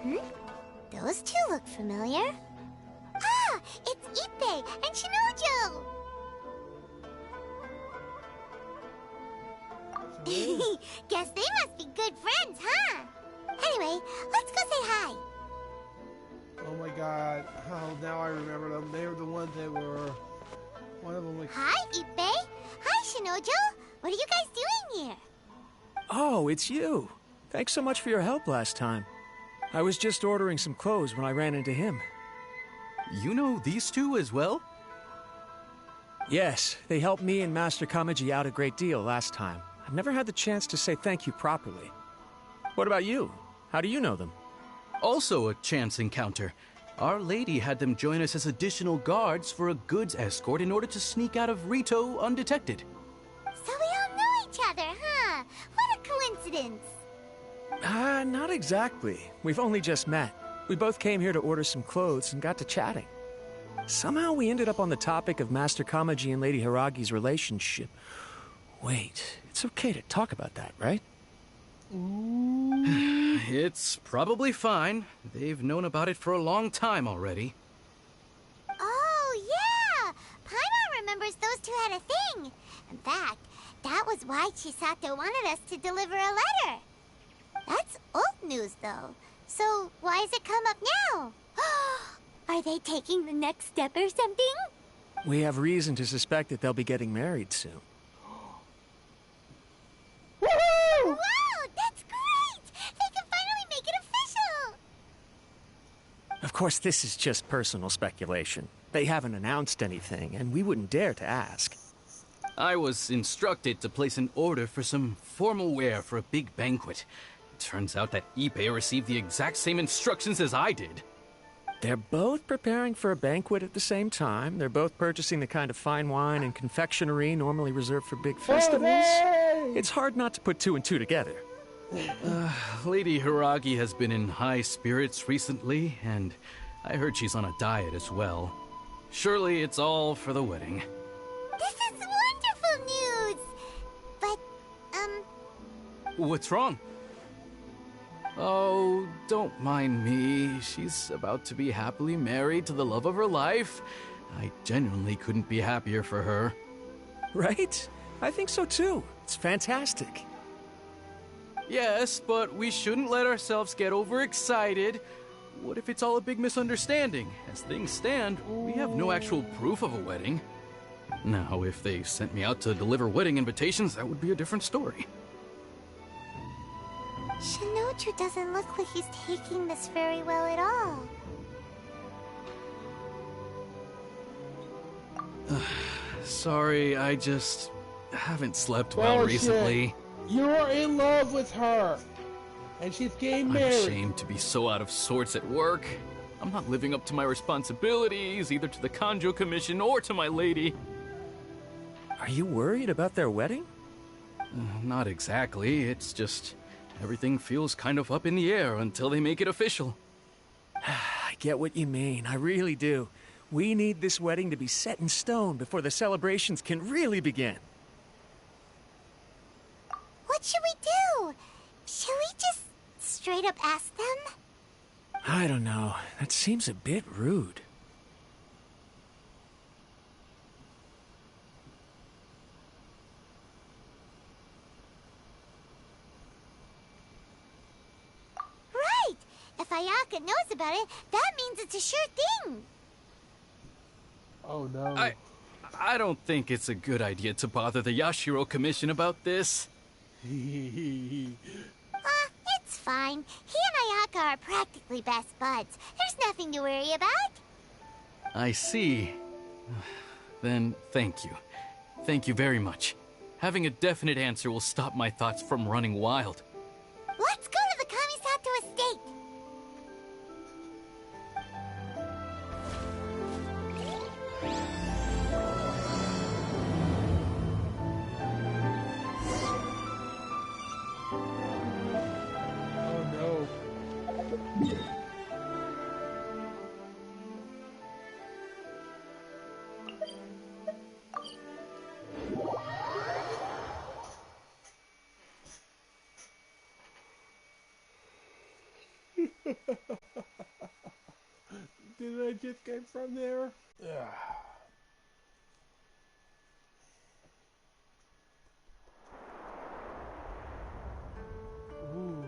Hmm? Those two look familiar. Ah! It's Ippei and Shinojo! Guess they must be good friends, huh? Anyway, let's go say hi. Oh my god. Oh, now I remember them. They were the ones that were... One of them like... Hi, Ippei. Hi, Shinojo. What are you guys doing here? Oh, it's you. Thanks so much for your help last time. I was just ordering some clothes when I ran into him. You know these two as well? Yes, they helped me and Master Kamji out a great deal last time. I've never had the chance to say thank you properly. What about you? How do you know them? Also a chance encounter. Our lady had them join us as additional guards for a goods escort in order to sneak out of Rito undetected. So we all know each other, huh? What a coincidence. Not exactly. We've only just met. We both came here to order some clothes and got to chatting. Somehow we ended up on the topic of Master Kamji and Lady Hiiragi's relationship. Wait, it's okay to talk about that, right? It's probably fine. They've known about it for a long time already. Oh, yeah! Paimon remembers those two had a thing. In fact, that was why Chisato wanted us to deliver a letter. That's old news, though. So why has it come up now? Are they taking the next step or something? We have reason to suspect that they'll be getting married soon. Wow, that's great! They can finally make it official! Of course, this is just personal speculation. They haven't announced anything, and we wouldn't dare to ask. I was instructed to place an order for some formal wear for a big banquet. Turns out that Ippei received the exact same instructions as I did. They're both preparing for a banquet at the same time. They're both purchasing the kind of fine wine and confectionery normally reserved for big festivals. It's hard not to put two and two together. Lady Hiiragi has been in high spirits recently, and I heard she's on a diet as well. Surely it's all for the wedding. This is wonderful news! But, What's wrong? Oh, don't mind me. She's about to be happily married to the love of her life. I genuinely couldn't be happier for her. Right? I think so too. It's fantastic. Yes, but we shouldn't let ourselves get overexcited. What if it's all a big misunderstanding? As things stand, we have no actual proof of a wedding. Now, if they sent me out to deliver wedding invitations, that would be a different story. Shinojo doesn't look like he's taking this very well at all. Sorry, I just haven't slept well recently. You're in love with her, and she's getting married. I'm ashamed to be so out of sorts at work. I'm not living up to my responsibilities, either to the Kanjo Commission or to my lady. Are you worried about their wedding? Not exactly, it's just... everything feels kind of up in the air until they make it official. I get what you mean, I really do. We need this wedding to be set in stone before the celebrations can really begin. What should we do? Should we just straight up ask them? I don't know. That seems a bit rude. Right! If Ayaka knows about it, that means it's a sure thing! Oh no. I don't think it's a good idea to bother the Yashiro Commission about this. It's fine. He and Ayaka are practically best buds. There's nothing to worry about. I see. Then thank you. Thank you very much. Having a definite answer will stop my thoughts from running wild. Let's go to the Kamisato estate. Oh no. Did I just get from there? Yeah. Ooh.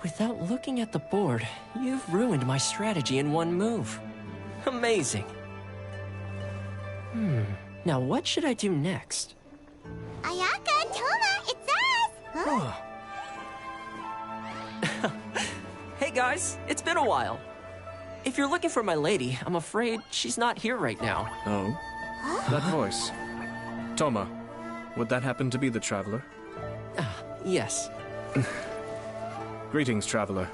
Without looking at the board, you've ruined my strategy in one move. Amazing. Now what should I do next? Ayaka, Toma, it's us! Huh? Hey guys, it's been a while. If you're looking for my lady, I'm afraid she's not here right now. Oh? That voice. Toma, would that happen to be the traveler? Yes. Greetings, traveler.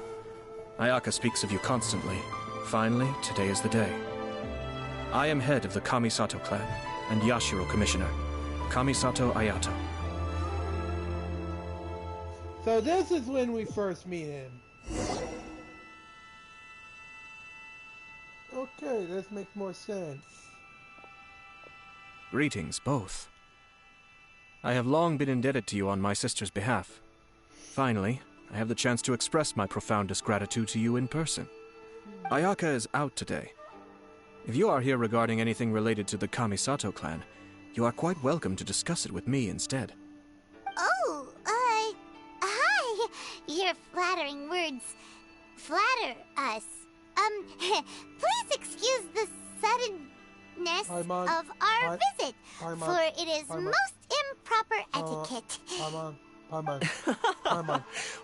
Ayaka speaks of you constantly. Finally, today is the day. I am head of the Kamisato clan and Yashiro commissioner, Kamisato Ayato. So this is when we first meet him. Okay, this makes more sense. Greetings, both. I have long been indebted to you on my sister's behalf. Finally, I have the chance to express my profoundest gratitude to you in person. Ayaka is out today. If you are here regarding anything related to the Kamisato clan, you are quite welcome to discuss it with me instead. Oh, hi! Your flattering words flatter us. Please excuse the suddenness of our visit, for it is most improper etiquette.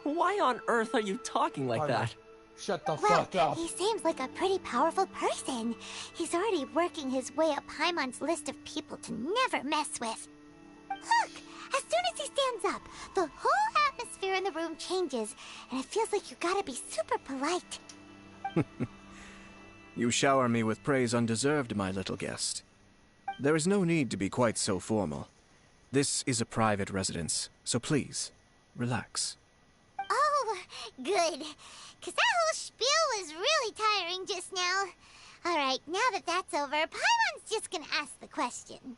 Why on earth are you talking like that? Shut the fuck up. He seems like a pretty powerful person. He's already working his way up Paimon's list of people to never mess with. Look! As soon as he stands up, the whole atmosphere in the room changes, and it feels like you gotta be super polite. You shower me with praise undeserved, my little guest. There is no need to be quite so formal. This is a private residence, so please, relax. Oh, good. 'Cause that whole spiel was really tiring just now. Alright, now that that's over, Paimon's just gonna ask the question.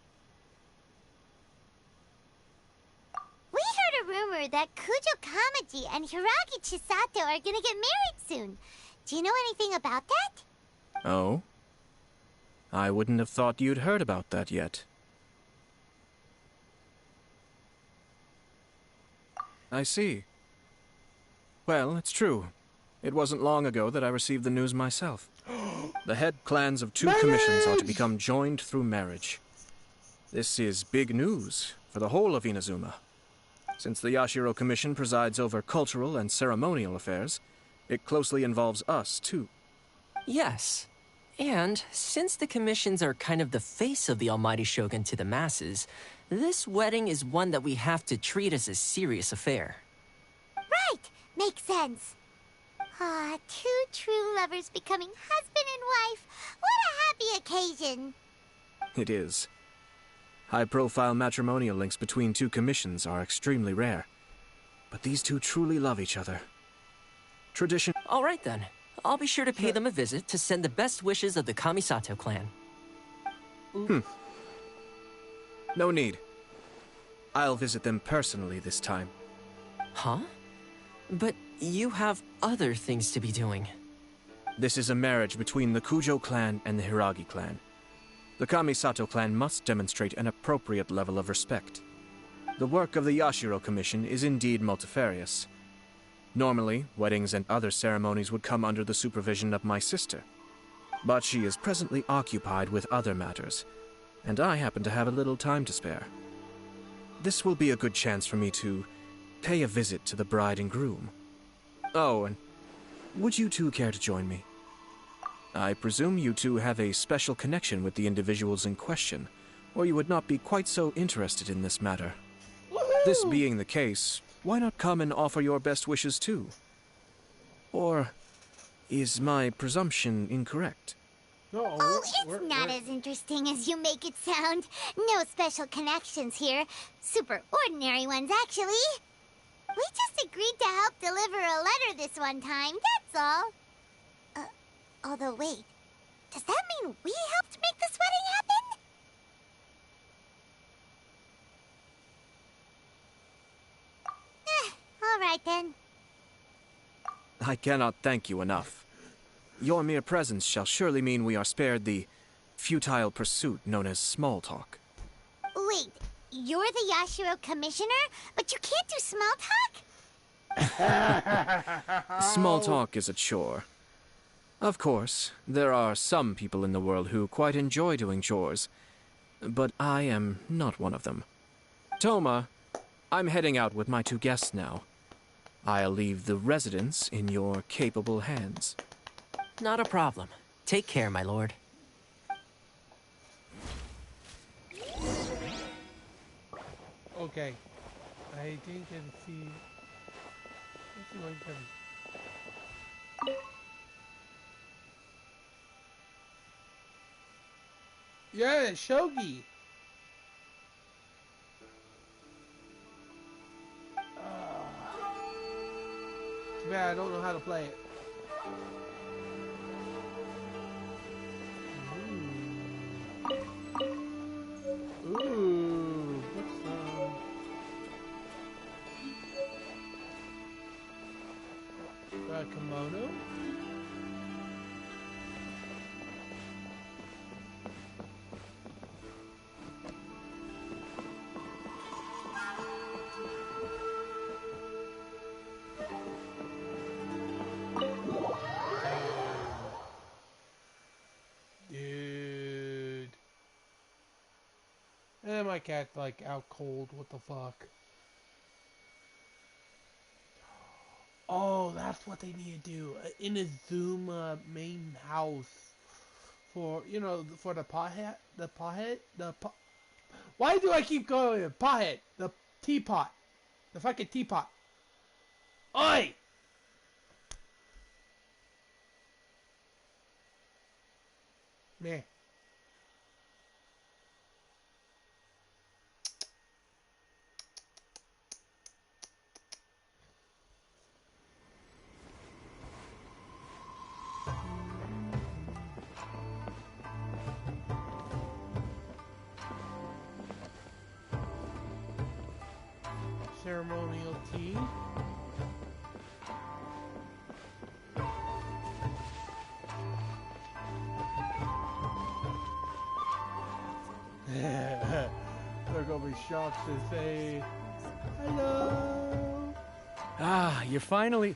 We heard a rumor that Kujo Kamaji and Hiiragi Chisato are gonna get married soon. Do you know anything about that? Oh? I wouldn't have thought you'd heard about that yet. I see. Well, it's true. It wasn't long ago that I received the news myself. The head clans of two commissions are to become joined through marriage. This is big news for the whole of Inazuma. Since the Yashiro Commission presides over cultural and ceremonial affairs, it closely involves us, too. Yes. And since the commissions are kind of the face of the Almighty Shogun to the masses, this wedding is one that we have to treat as a serious affair. Right! Makes sense. Ah, two true lovers becoming husband and wife. What a happy occasion. It is. High-profile matrimonial links between two commissions are extremely rare. But these two truly love each other. Tradition... All right, then. I'll be sure to pay them a visit to send the best wishes of the Kamisato clan. No need. I'll visit them personally this time. Huh? But you have other things to be doing. This is a marriage between the Kujo clan and the Hiiragi clan. The Kamisato clan must demonstrate an appropriate level of respect. The work of the Yashiro Commission is indeed multifarious. Normally, weddings and other ceremonies would come under the supervision of my sister. But she is presently occupied with other matters, and I happen to have a little time to spare. This will be a good chance for me to pay a visit to the bride and groom. Oh, and would you two care to join me? I presume you two have a special connection with the individuals in question, or you would not be quite so interested in this matter. This being the case, why not come and offer your best wishes too? Or is my presumption incorrect? Oh, it's not as interesting as you make it sound. No special connections here. Super ordinary ones, actually. We just agreed to help deliver a letter this one time, that's all. Although, wait. Does that mean we helped make this wedding happen? All right, then. I cannot thank you enough. Your mere presence shall surely mean we are spared the futile pursuit known as small talk. Wait, you're the Yashiro commissioner, but you can't do small talk? Small talk is a chore. Of course, there are some people in the world who quite enjoy doing chores, but I am not one of them. Toma, I'm heading out with my 2 guests now. I'll leave the residence in your capable hands. Not a problem. Take care, my lord. Okay. I think I see. What's going on? Yeah, shogi. Too bad I don't know how to play it. Ooh, what's kimono? Dude. And my cat's like out cold. What the fuck? Oh, that's what they need to do. In a Zuma main house. For, you know, for the pothead? Why do I keep going with pothead? The teapot. The fucking teapot. Oi! Meh. Ceremonial tea. They're gonna be shocked to say hello. Ah, you're finally...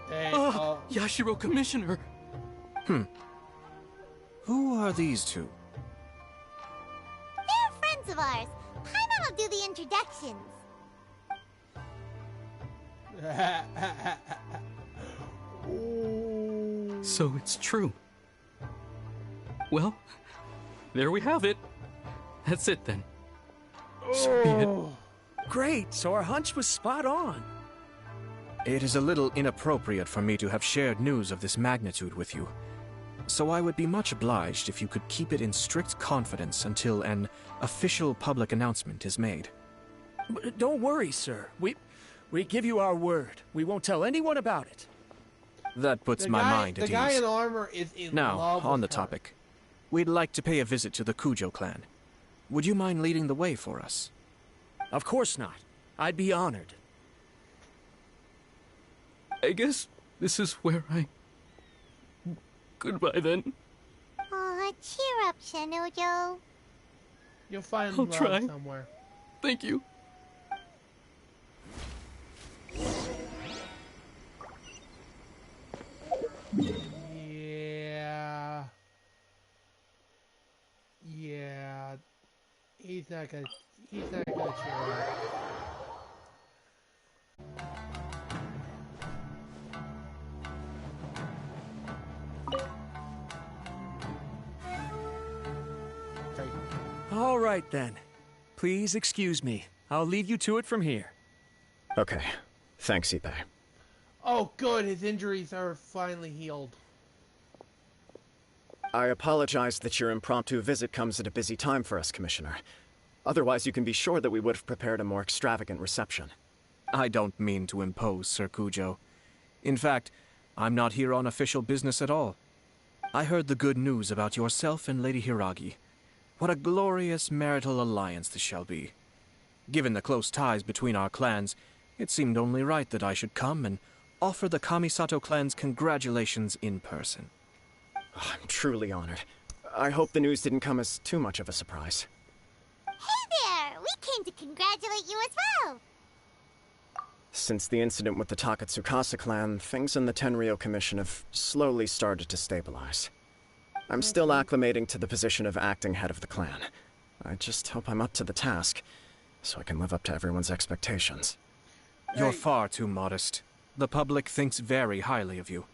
Hey, Yashiro Commissioner! Who are these 2? They're friends of ours. Paimon will do the introductions. So it's true. Well, there we have it. That's it then. So be it. Great, so our hunch was spot on. It is a little inappropriate for me to have shared news of this magnitude with you, so I would be much obliged if you could keep it in strict confidence until an official public announcement is made. Don't worry, sir. We give you our word. We won't tell anyone about it. That puts my mind at ease. The guy in armor is in love Now, with on the her. topic. We'd like to pay a visit to the Kujo clan. Would you mind leading the way for us? Of course not. I'd be honored. I guess this is where I... Goodbye then. Aw, cheer up, Shanojo. You'll find I'll love try. somewhere. Thank you. Yeah. Yeah. He's not gonna cheer up. Okay. All right, then. Please excuse me. I'll leave you to it from here. Okay. Thanks, Ippei. Oh, good. His injuries are finally healed. I apologize that your impromptu visit comes at a busy time for us, Commissioner. Otherwise, you can be sure that we would have prepared a more extravagant reception. I don't mean to impose, Sir Kujo. In fact, I'm not here on official business at all. I heard the good news about yourself and Lady Hiiragi. What a glorious marital alliance this shall be. Given the close ties between our clans, It seemed only right that I should come and offer the Kamisato clan's congratulations in person. Oh, I'm truly honored. I hope the news didn't come as too much of a surprise. Hey there! We came to congratulate you as well! Since the incident with the Takatsukasa clan, things in the Tenryou Commission have slowly started to stabilize. I'm still acclimating to the position of acting head of the clan. I just hope I'm up to the task, so I can live up to everyone's expectations. You're far too modest. The public thinks very highly of you.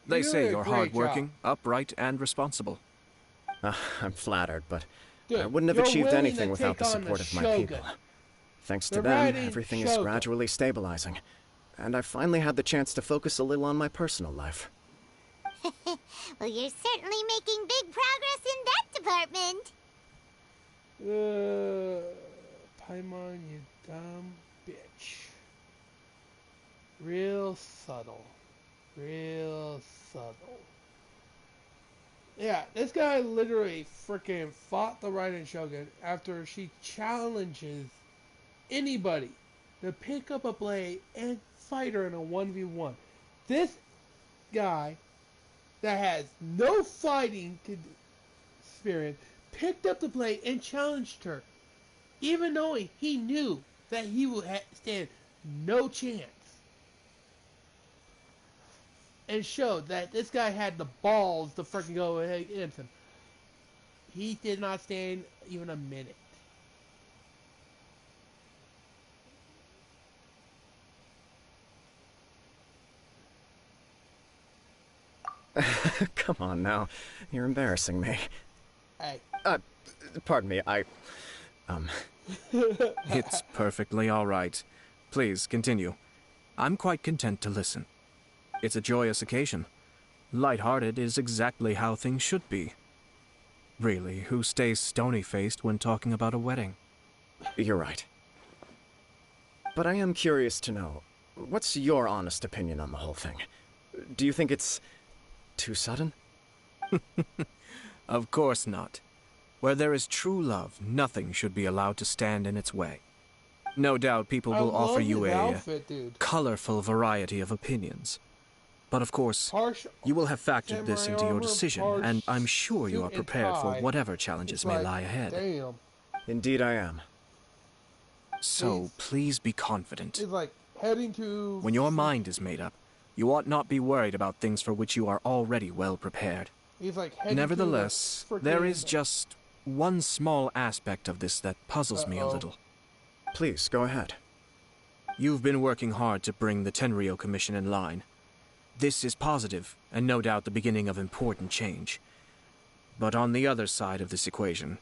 They say you're hardworking, upright, and responsible. I'm flattered, but Dude, I wouldn't have you're achieved willing anything to without the take on support the of my Shogun. people. Thanks to They're them, riding everything is Shogun. gradually stabilizing. And I finally had the chance to focus a little on my personal life. Well, you're certainly making big progress in that department. Paimon, you dumb bitch. Real subtle. Real subtle. Yeah, this guy literally freaking fought the Raiden Shogun after she challenges anybody to pick up a blade and fight her in a 1v1. This guy that has no fighting experience picked up the blade and challenged her, even knowing he knew that he would stand no chance. And showed that this guy had the balls to freaking go against him. He did not stand even a minute. Come on now. You're embarrassing me. Hey. Pardon me, It's perfectly all right. Please, continue. I'm quite content to listen. It's a joyous occasion. Light-hearted is exactly how things should be. Really, who stays stony-faced when talking about a wedding? You're right. But I am curious to know, what's your honest opinion on the whole thing? Do you think it's too sudden? Of course not. Where there is true love, nothing should be allowed to stand in its way. No doubt people will offer you a colorful variety of opinions. But of course, you will have factored this into your decision, and I'm sure you are prepared for whatever challenges may lie ahead. Damn. Indeed I am. So please be confident. It's like heading to... When your mind is made up, you ought not be worried about things for which you are already well prepared. He's like heading Nevertheless, to there is just one small aspect of this that puzzles me a little. Please, go ahead. You've been working hard to bring the Tenryou Commission in line. This is positive, and no doubt the beginning of important change. But on the other side of this equation,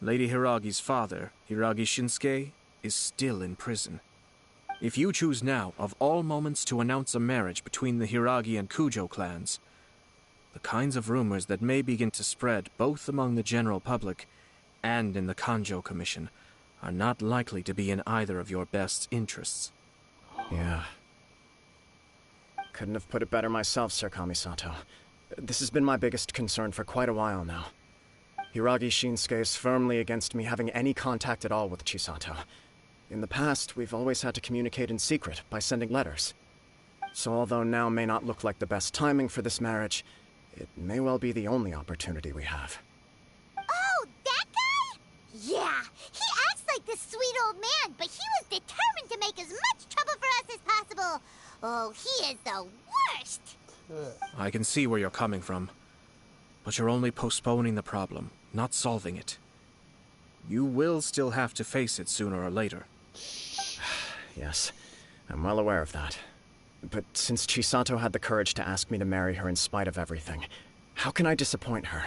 Lady Hiiragi's father, Hiiragi Shinsuke, is still in prison. If you choose now, of all moments, to announce a marriage between the Hiiragi and Kujo clans, the kinds of rumors that may begin to spread both among the general public and in the Kanjo Commission are not likely to be in either of your best interests. Yeah. Couldn't have put it better myself, Sir Kamisato. This has been my biggest concern for quite a while now. Hiiragi Shinsuke is firmly against me having any contact at all with Chisato. In the past, we've always had to communicate in secret by sending letters. So although now may not look like the best timing for this marriage, it may well be the only opportunity we have. Oh, that guy? Yeah, he acts like this sweet old man, but he was determined to make as much trouble for us as possible. Oh, he is the worst. I can see where you're coming from, but you're only postponing the problem, not solving it. You will still have to face it sooner or later. Yes, I'm well aware of that. But since Chisato had the courage to ask me to marry her in spite of everything, how can I disappoint her?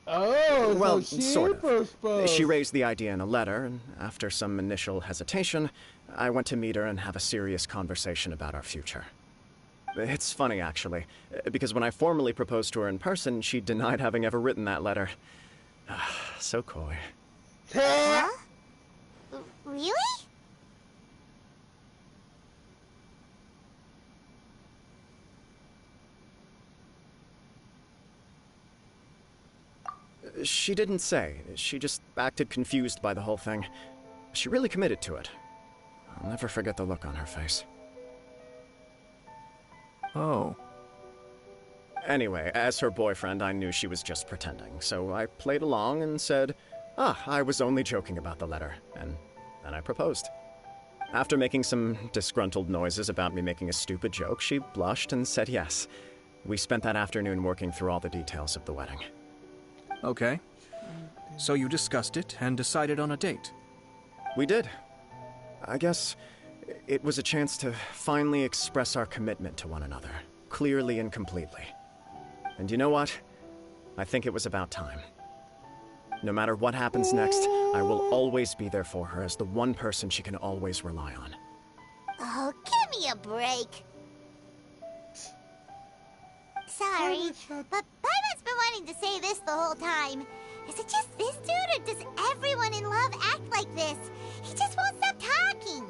Oh, well, so she sort of. proposed. She raised the idea in a letter, and after some initial hesitation, I went to meet her and have a serious conversation about our future. It's funny, actually, because when I formally proposed to her in person, she denied having ever written that letter. So coy. Huh? Really? She didn't say. She just acted confused by the whole thing. She really committed to it. I'll never forget the look on her face. Oh. Anyway, as her boyfriend, I knew she was just pretending, so I played along and said, I was only joking about the letter, and then I proposed. After making some disgruntled noises about me making a stupid joke, she blushed and said yes. We spent that afternoon working through all the details of the wedding. Okay. So you discussed it and decided on a date? We did. I guess it was a chance to finally express our commitment to one another, clearly and completely. And you know what? I think it was about time. No matter what happens next, I will always be there for her as the one person she can always rely on. Oh, give me a break. Sorry, but Paimon's been wanting to say this the whole time. Is it just this dude, or does everyone in love act like this? He just won't stop talking.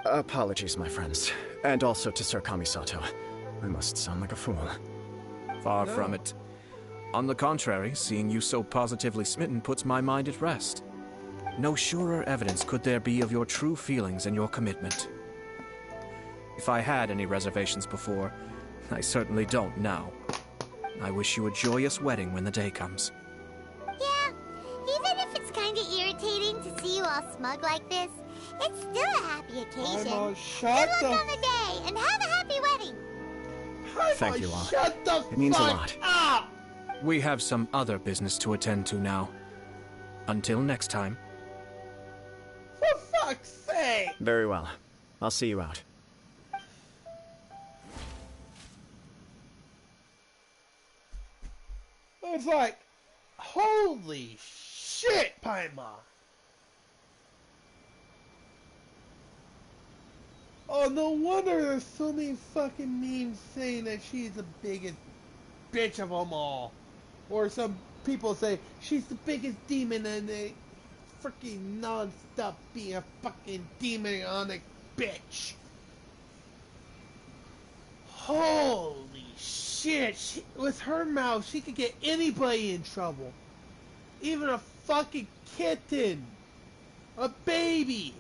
Apologies, my friends. And also to Sir Kamisato. I must sound like a fool. Far from it. On the contrary, seeing you so positively smitten puts my mind at rest. No surer evidence could there be of your true feelings and your commitment. If I had any reservations before, I certainly don't now. I wish you a joyous wedding when the day comes. Yeah, even if it's kind of irritating to see you all smug like this, it's still a happy occasion. Shut Good luck on the day, and have a happy wedding. Thank you all. Shut the It means a fuck lot. up! We have some other business to attend to now. Until next time. For fuck's sake! Very well. I'll see you out. It's like, holy shit, Paimon! Oh, no wonder there's so many fucking memes saying that she's the biggest bitch of them all. Or some people say she's the biggest demon and they freaking non-stop being a fucking demonic bitch. Holy shit, with her mouth she could get anybody in trouble. Even a fucking kitten. A baby.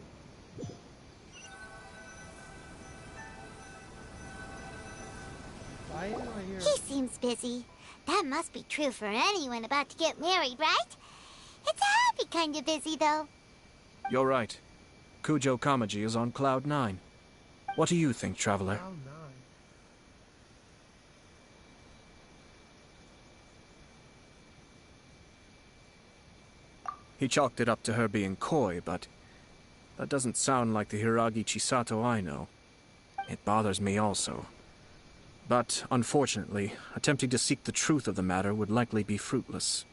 Why am I here? He seems busy. That must be true for anyone about to get married, right? It's a happy kind of busy, though. You're right. Kujo Kamaji is on Cloud 9. What do you think, Traveler? Cloud 9. He chalked it up to her being coy, but that doesn't sound like the Hiiragi Chisato I know. It bothers me also. But, unfortunately, attempting to seek the truth of the matter would likely be fruitless.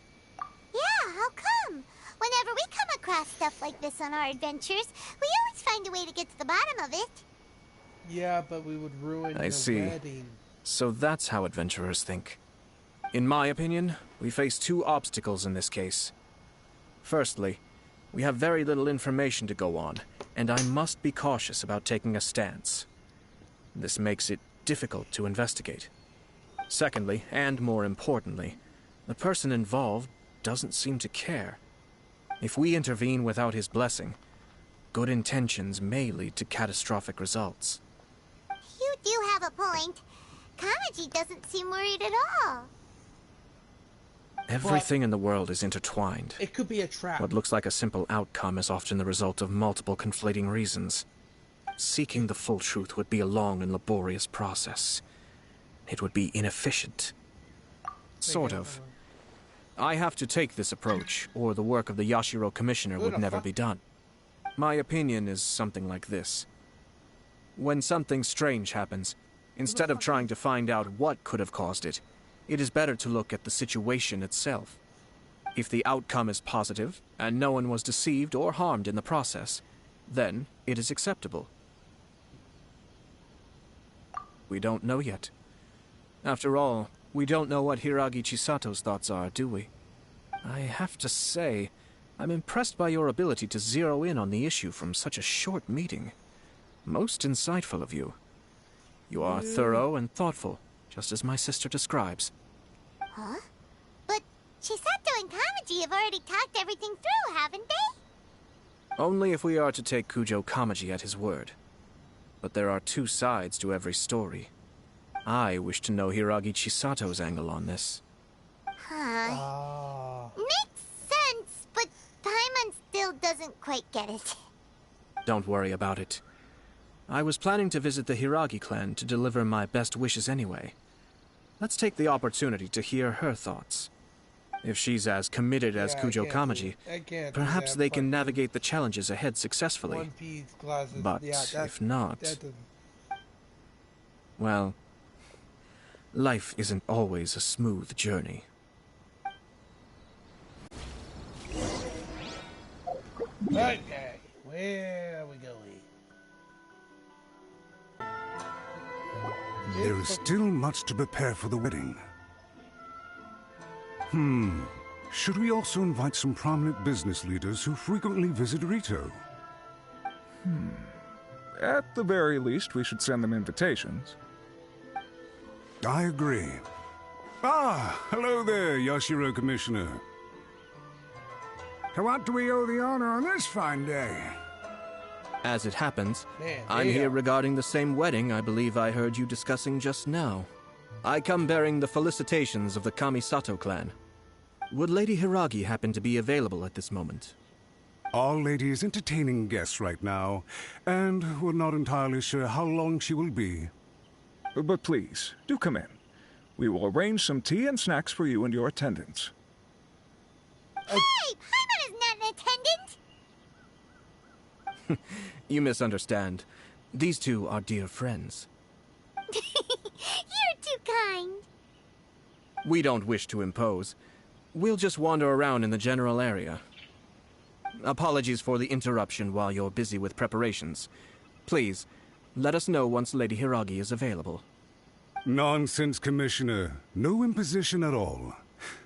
Yeah, how come? Whenever we come across stuff like this on our adventures, we always find a way to get to the bottom of it. Yeah, but we would ruin I your see. wedding. So that's how adventurers think. In my opinion, we face two obstacles in this case. Firstly, we have very little information to go on, and I must be cautious about taking a stance. This makes it difficult to investigate. Secondly, and more importantly, the person involved doesn't seem to care. If we intervene without his blessing, good intentions may lead to catastrophic results. You do have a point. Kamaji doesn't seem worried at all. Everything in the world is intertwined. It could be a trap. What looks like a simple outcome is often the result of multiple conflating reasons. Seeking the full truth would be a long and laborious process. It would be inefficient. Sort of. I have to take this approach, or the work of the Yashiro Commissioner would never be done. My opinion is something like this. When something strange happens, instead of trying to find out what could have caused it, it is better to look at the situation itself. If the outcome is positive, and no one was deceived or harmed in the process, then it is acceptable. We don't know yet. After all, we don't know what Hiiragi Chisato's thoughts are, do we? I have to say, I'm impressed by your ability to zero in on the issue from such a short meeting. Most insightful of you. You are thorough and thoughtful, just as my sister describes. Huh? But Chisato and Kamaji have already talked everything through, haven't they? Only if we are to take Kujo Kamaji at his word. But there are two sides to every story. I wish to know Hiiragi Chisato's angle on this. Huh. Makes sense, but Paimon still doesn't quite get it. Don't worry about it. I was planning to visit the Hiiragi clan to deliver my best wishes anyway. Let's take the opportunity to hear her thoughts. If she's as committed as Kujo Kamaji, perhaps they can navigate the challenges ahead successfully. One Piece glasses. But Yeah, if not, that doesn't... well, life isn't always a smooth journey. Okay, where are we going? There is still much to prepare for the wedding. Should we also invite some prominent business leaders who frequently visit Rito? At the very least, we should send them invitations. I agree. Ah, hello there, Yashiro Commissioner. To what do we owe the honor on this fine day? As it happens, Man, I'm damn. here regarding the same wedding I believe I heard you discussing just now. I come bearing the felicitations of the Kamisato clan. Would Lady Hiiragi happen to be available at this moment? Our lady is entertaining guests right now, and we're not entirely sure how long she will be. But please, do come in. We will arrange some tea and snacks for you and your attendants. Hey! Paimon is not an attendant! You misunderstand. These two are dear friends. You're too kind. We don't wish to impose. We'll just wander around in the general area. Apologies for the interruption while you're busy with preparations. Please, let us know once Lady Hiiragi is available. Nonsense, Commissioner. No imposition at all.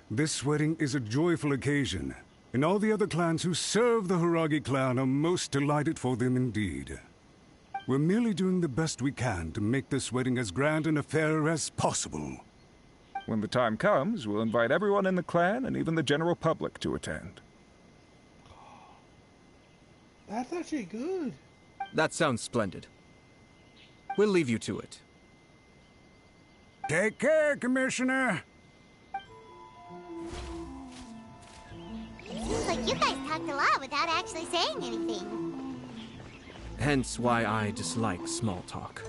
This wedding is a joyful occasion, and all the other clans who serve the Hiiragi clan are most delighted for them indeed. We're merely doing the best we can to make this wedding as grand an affair as possible. When the time comes, we'll invite everyone in the clan and even the general public to attend. That's actually good. That sounds splendid. We'll leave you to it. Take care, Commissioner. Seems like you guys talked a lot without actually saying anything. Hence why I dislike small talk.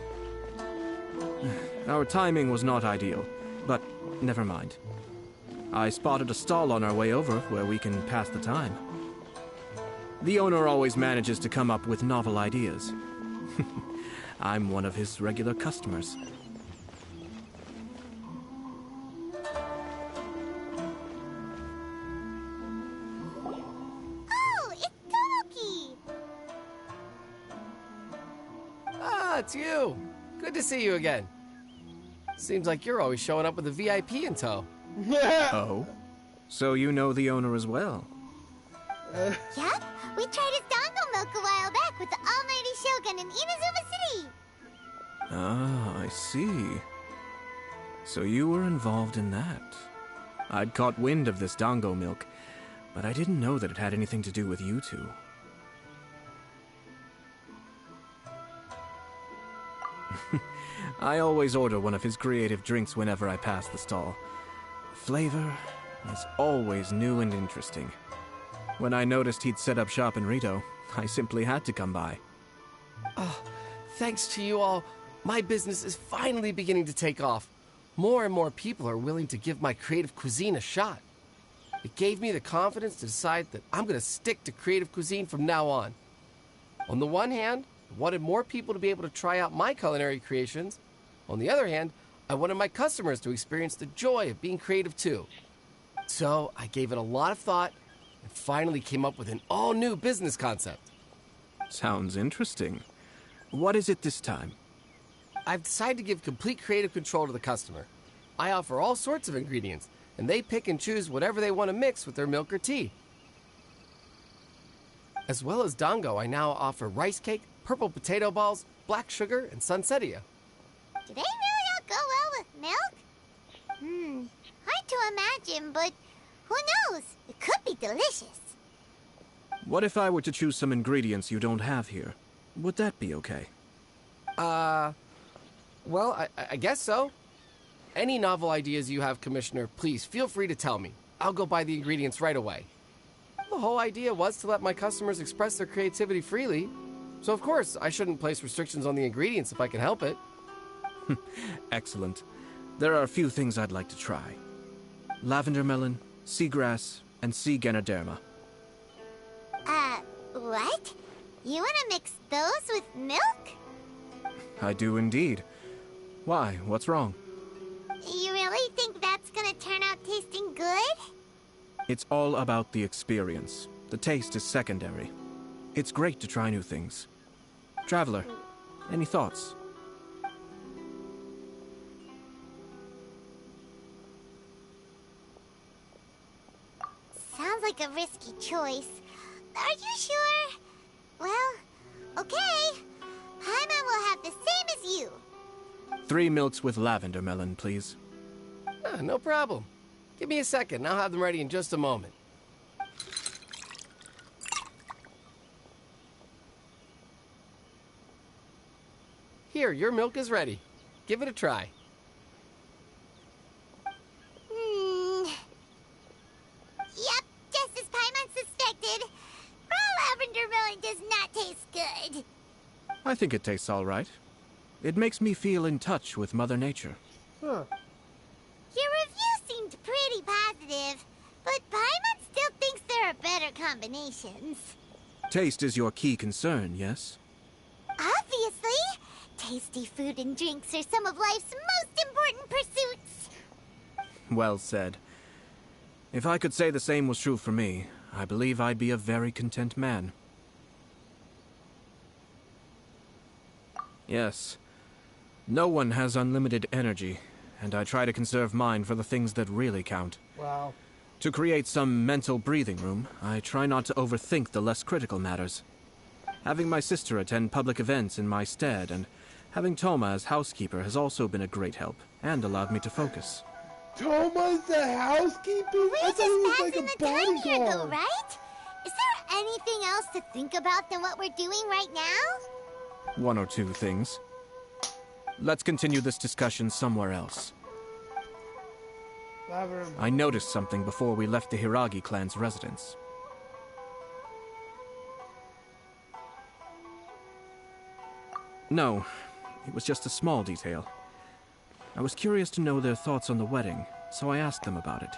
Our timing was not ideal, but never mind. I spotted a stall on our way over where we can pass the time. The owner always manages to come up with novel ideas. I'm one of his regular customers. Oh, it's Tomoki! Ah, it's you. Good to see you again. Seems like you're always showing up with a VIP in tow. Oh? So you know the owner as well? Yep, we tried his dango milk a while back with the almighty Shogun in Inazuma City. Ah, I see. So you were involved in that. I'd caught wind of this dango milk, but I didn't know that it had anything to do with you two. I always order one of his creative drinks whenever I pass the stall. Flavor is always new and interesting. When I noticed he'd set up shop in Rito, I simply had to come by. Oh, thanks to you all, my business is finally beginning to take off. More and more people are willing to give my creative cuisine a shot. It gave me the confidence to decide that I'm going to stick to creative cuisine from now on. On the one hand, I wanted more people to be able to try out my culinary creations. On the other hand, I wanted my customers to experience the joy of being creative too. So I gave it a lot of thought and finally came up with an all-new business concept. Sounds interesting. What is it this time? I've decided to give complete creative control to the customer. I offer all sorts of ingredients, and they pick and choose whatever they want to mix with their milk or tea. As well as dango, I now offer rice cake, purple potato balls, black sugar, and sunsettia. Do they really all go well with milk? Hard to imagine, but Who knows? It could be delicious. What if I were to choose some ingredients you don't have here? Would that be okay? Well, I guess so. Any novel ideas you have, Commissioner, please feel free to tell me. I'll go buy the ingredients right away. The whole idea was to let my customers express their creativity freely. So of course, I shouldn't place restrictions on the ingredients if I can help it. Excellent. There are a few things I'd like to try. Lavender melon, seagrass, and sea ganoderma. What? You want to mix those with milk? I do indeed. Why? What's wrong? You really think that's gonna turn out tasting good? It's all about the experience. The taste is secondary. It's great to try new things. Traveler, any thoughts? Sounds like a risky choice. Are you sure? Well, okay. Paimon will have the same as you. 3 milks with lavender melon, please. No problem. Give me a second, I'll have them ready in just a moment. Here, your milk is ready. Give it a try. Yep, just as Paimon suspected. Raw lavender melon does not taste good. I think it tastes all right. It makes me feel in touch with Mother Nature. Huh. Your review seemed pretty positive, but Paimon still thinks there are better combinations. Taste is your key concern, yes? Obviously! Tasty food and drinks are some of life's most important pursuits. Well said. If I could say the same was true for me, I believe I'd be a very content man. Yes. No one has unlimited energy, and I try to conserve mine for the things that really count. Wow. To create some mental breathing room, I try not to overthink the less critical matters. Having my sister attend public events in my stead and having Toma as housekeeper has also been a great help and allowed me to focus. Toma's the housekeeper? I thought he was like a bodyguard. Right? Is there anything else to think about than what we're doing right now? 1 or 2 things. Let's continue this discussion somewhere else. I noticed something before we left the Hiiragi clan's residence. No, it was just a small detail. I was curious to know their thoughts on the wedding, so I asked them about it.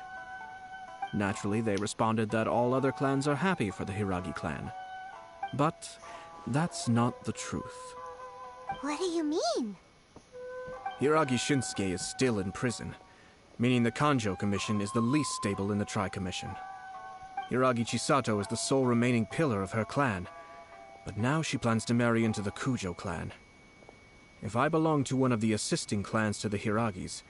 Naturally, they responded that all other clans are happy for the Hiiragi clan. But that's not the truth. What do you mean? Hiiragi Shinsuke is still in prison, meaning the Kanjo Commission is the least stable in the Tri-Commission. Hiiragi Chisato is the sole remaining pillar of her clan, but now she plans to marry into the Kujo clan. If I belonged to one of the assisting clans to the Hiiragis,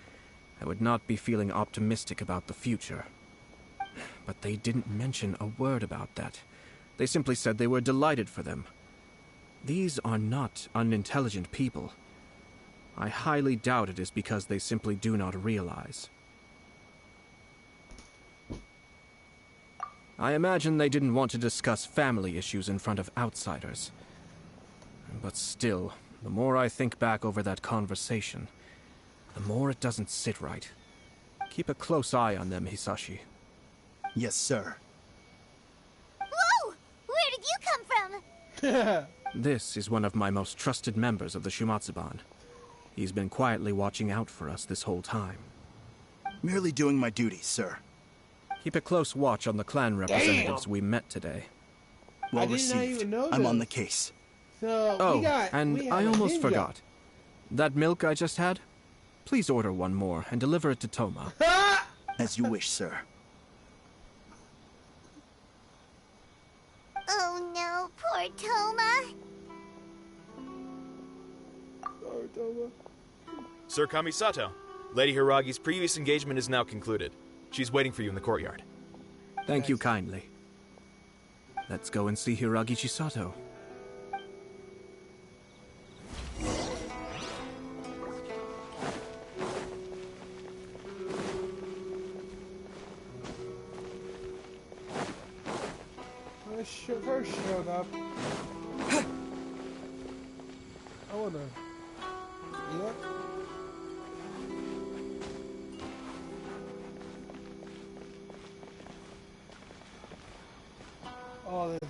I would not be feeling optimistic about the future. But they didn't mention a word about that. They simply said they were delighted for them. These are not unintelligent people. I highly doubt it is because they simply do not realize. I imagine they didn't want to discuss family issues in front of outsiders. But still, the more I think back over that conversation, the more it doesn't sit right. Keep a close eye on them, Hisashi. Yes, sir. Whoa! Where did you come from? This is one of my most trusted members of the Shumatsuban. He's been quietly watching out for us this whole time. Merely doing my duty, sir. Keep a close watch on the clan representatives we met today. Well I did not received. even know I'm on this. the case. So, we have I a almost ninja. forgot. That milk I just had? Please order one more and deliver it to Toma. As you wish, sir. Oh no, poor Toma. Sorry, Toma. Sir Kamisato, Lady Hiiragi's previous engagement is now concluded. She's waiting for you in the courtyard. Thank you kindly. Let's go and see Hiiragi Chisato. when she first showed up, I wanna. Yep. Oh, this